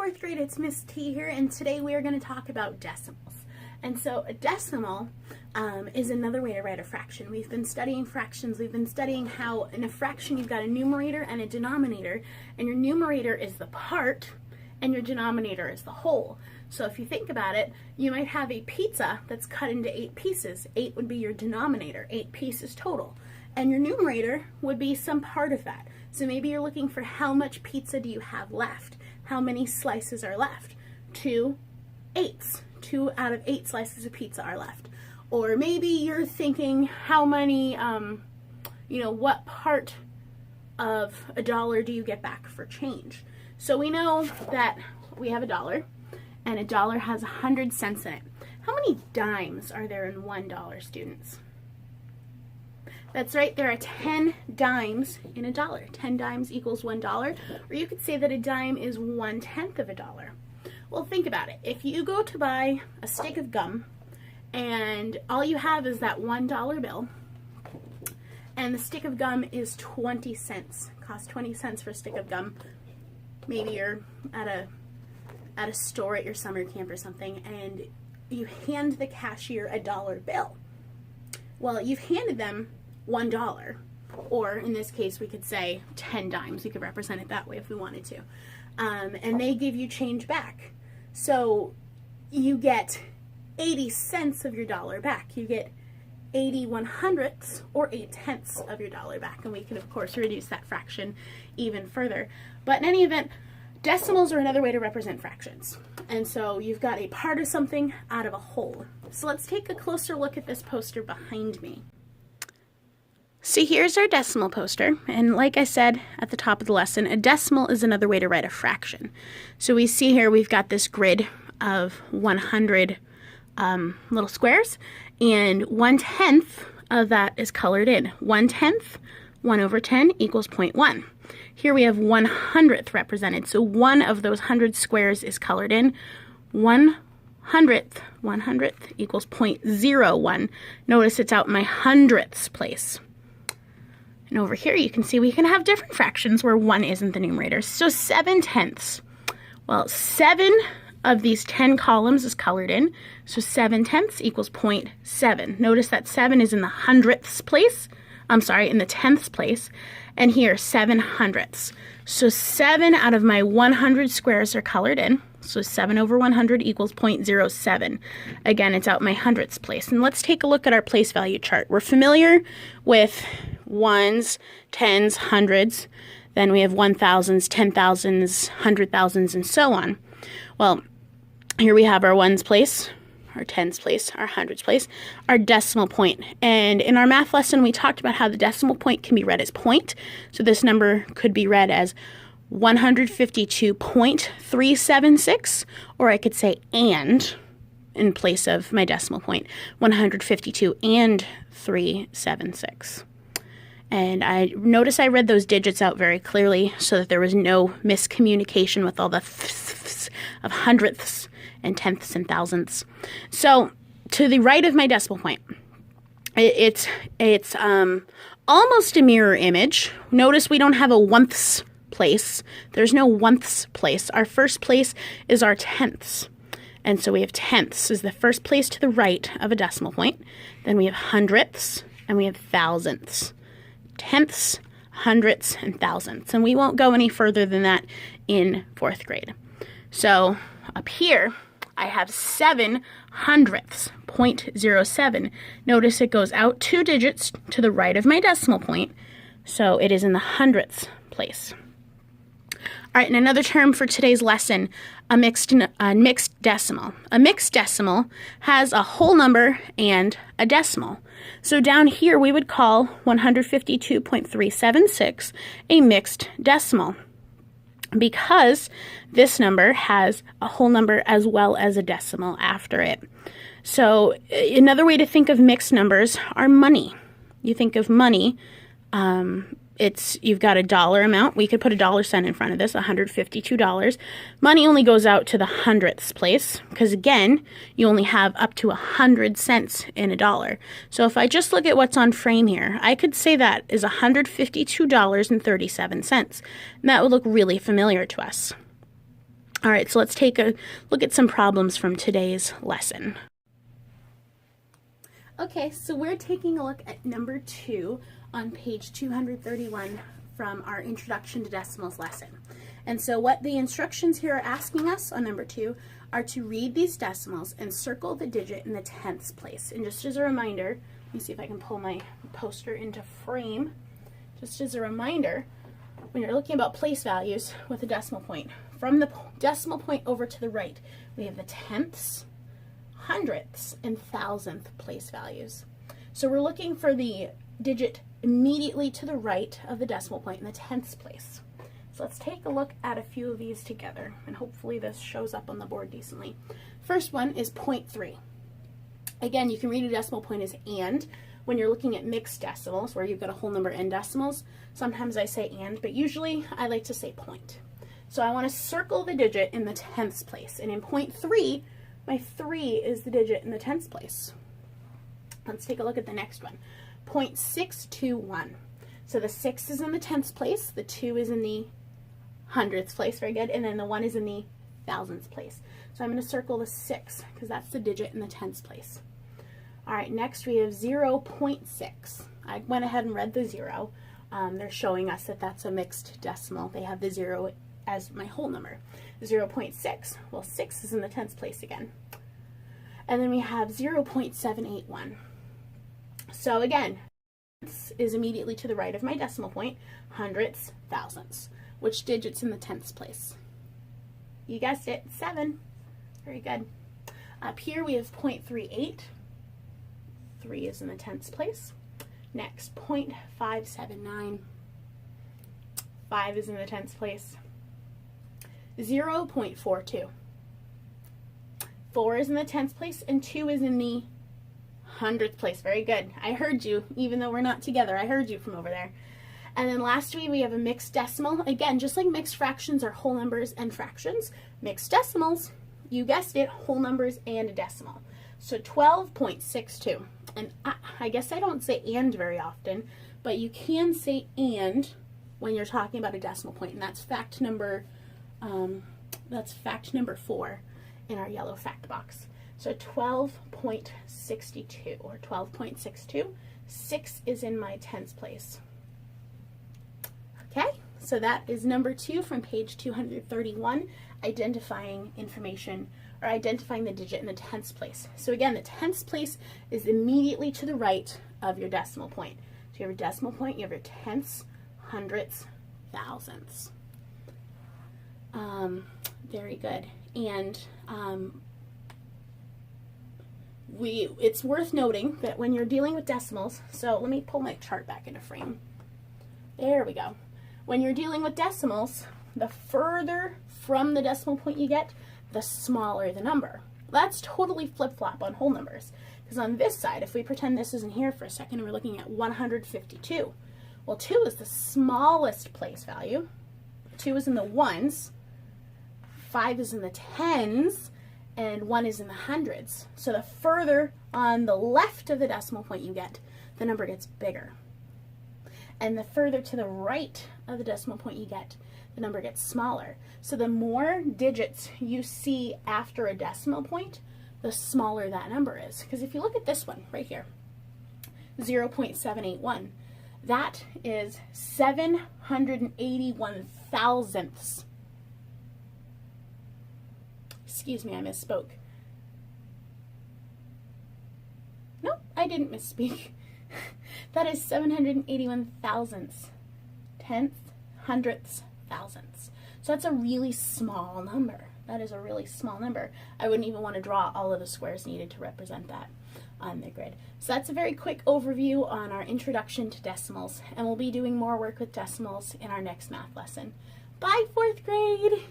fourth grade, it's Miss T here, and today we are going to talk about decimals. And so a decimal is another way to write a fraction. We've been studying fractions. We've been studying how in a fraction you've got a numerator and a denominator, and your numerator is the part and your denominator is the whole. So if you think about it, you might have a pizza that's cut into 8 pieces. 8 would be your denominator, 8 pieces total. And your numerator would be some part of that. So maybe you're looking for how much pizza do you have left? How many slices are left? 2 8s. 2 out of 8 slices of pizza are left. Or maybe you're thinking how many, what part of $1 do you get back for change? So we know that we have $1, and $1 has 100 cents in it. How many dimes are there in $1, students? That's right, there are 10 dimes in $1. 10 dimes equals $1, or you could say that a dime is 1/10 of $1. Well, think about it. If you go to buy a stick of gum, and all you have is that $1 bill, and the stick of gum is 20 cents, costs 20 cents for a stick of gum. Maybe you're at a store at your summer camp or something, and you hand the cashier a $1 bill. Well, you've handed them $1, or in this case we could say 10 dimes. We could represent it that way if we wanted to. And they give you change back. So you get 80 cents of your $1 back. You get 80 1/100ths or 8/10ths of your $1 back. And we can of course reduce that fraction even further. But in any event, decimals are another way to represent fractions. And so you've got a part of something out of a whole. So let's take a closer look at this poster behind me. See, here's our decimal poster, and like I said at the top of the lesson, a decimal is another way to write a fraction. So we see here we've got this grid of 100 little squares, and 1/10 of that is colored in. 1/10, 1/10 equals 0.1. Here we have 1/100th represented, so one of those 100 squares is colored in. 1/100th equals 0.01. Notice it's out in my hundredths place. And over here you can see we can have different fractions where 1 isn't the numerator. So 7/10. Well, 7 of these 10 columns is colored in, so 7/10 equals 0.7. Notice that 7 is in the hundredths place. I'm sorry, in the tenths place. And here, 7/100ths. So 7 out of my 100 squares are colored in. So 7/100 equals 0.07. Again, it's out my hundredths place. And let's take a look at our place value chart. We're familiar with ones, tens, hundreds. Then we have 1,000s, 10,000s, 100,000s, and so on. Well, here we have our ones place, our tens place, our hundreds place, our decimal point. And in our math lesson, we talked about how the decimal point can be read as point. So this number could be read as 152.376, or I could say and in place of my decimal point, 152 and 376. And I notice I read those digits out very clearly so that there was no miscommunication with all the of hundredths and tenths and thousandths. So to the right of my decimal point, it's almost a mirror image. Notice we don't have a oneths place. There's no oneths place. Our first place is our tenths. And so we have tenths is the first place to the right of a decimal point. Then we have hundredths and we have thousandths. Tenths, hundredths, and thousandths. And we won't go any further than that in 4th grade. So up here, I have 7/100ths, 0.07. Notice it goes out 2 digits to the right of my decimal point, so it is in the hundredths place. All right, and another term for today's lesson, a mixed decimal. A mixed decimal has a whole number and a decimal. So down here we would call 152.376 a mixed decimal, because this number has a whole number as well as a decimal after it. So another way to think of mixed numbers are money. You think of money, you've got a dollar amount. We could put a $1 in front of this, $152. Money only goes out to the hundredths place because, again, you only have up to 100 cents in a dollar. So if I just look at what's on frame here, I could say that is $152.37. And that would look really familiar to us. All right, so let's take a look at some problems from today's lesson. Okay, so we're taking a look at number 2 on page 231 from our Introduction to Decimals lesson. And so what the instructions here are asking us on number 2 are to read these decimals and circle the digit in the tenths place. And just as a reminder, let me see if I can pull my poster into frame. Just as a reminder, when you're looking about place values with a decimal point, from the decimal point over to the right, we have the tenths, hundredths, and thousandth place values. So we're looking for the digit immediately to the right of the decimal point in the tenths place. So let's take a look at a few of these together, and hopefully this shows up on the board decently. First one is 0.3. Again, you can read a decimal point as and. When you're looking at mixed decimals, where you've got a whole number and decimals, sometimes I say and, but usually I like to say point. So I want to circle the digit in the tenths place, and in 0.3, my 3 is the digit in the tenths place. Let's take a look at the next one, 0.621. So the 6 is in the tenths place, the 2 is in the hundredths place, very good, and then the 1 is in the thousandths place. So I'm going to circle the 6 because that's the digit in the tenths place. All right, next we have 0.6. I went ahead and read the 0. They're showing us that that's a mixed decimal. They have the 0 as my whole number. 0.6, well, 6 is in the tenths place again. And then we have 0.781. So again, this is immediately to the right of my decimal point, hundredths, thousandths. Which digit's in the tenths place? You guessed it, 7. Very good. Up here we have 0.38. 3 is in the tenths place. Next, 0.579. 5 is in the tenths place. 0.42. 4 is in the tenths place, and 2 is in the hundredth place. Very good. I heard you, even though we're not together. I heard you from over there. And then lastly, we have a mixed decimal. Again, just like mixed fractions are whole numbers and fractions, mixed decimals, you guessed it, whole numbers and a decimal. So 12.62. And I guess I don't say and very often, but you can say and when you're talking about a decimal point, and that's fact number 4 in our yellow fact box. So 12.62 or 12.62. 6 is in my tenths place. Okay, so that is number 2 from page 231, identifying information or identifying the digit in the tenths place. So again, the tenths place is immediately to the right of your decimal point. So you have your decimal point, you have your tenths, hundredths, thousandths. Very good. And it's worth noting that when you're dealing with decimals, so let me pull my chart back into frame. There we go. When you're dealing with decimals, the further from the decimal point you get, the smaller the number. That's totally flip-flop on whole numbers. Because on this side, if we pretend this isn't here for a second, we're looking at 152. Well, 2 is the smallest place value. 2 is in the ones, 5 is in the tens, and 1 is in the hundreds. So the further on the left of the decimal point you get, the number gets bigger. And the further to the right of the decimal point you get, the number gets smaller. So the more digits you see after a decimal point, the smaller that number is. Because if you look at this one right here, 0.781, that is 781 thousandths. Excuse me, I misspoke. Nope, I didn't misspeak. That is 781 thousandths, tenths, hundredths, thousandths. So that's a really small number. That is a really small number. I wouldn't even want to draw all of the squares needed to represent that on the grid. So that's a very quick overview on our introduction to decimals, and we'll be doing more work with decimals in our next math lesson. Bye, 4th grade!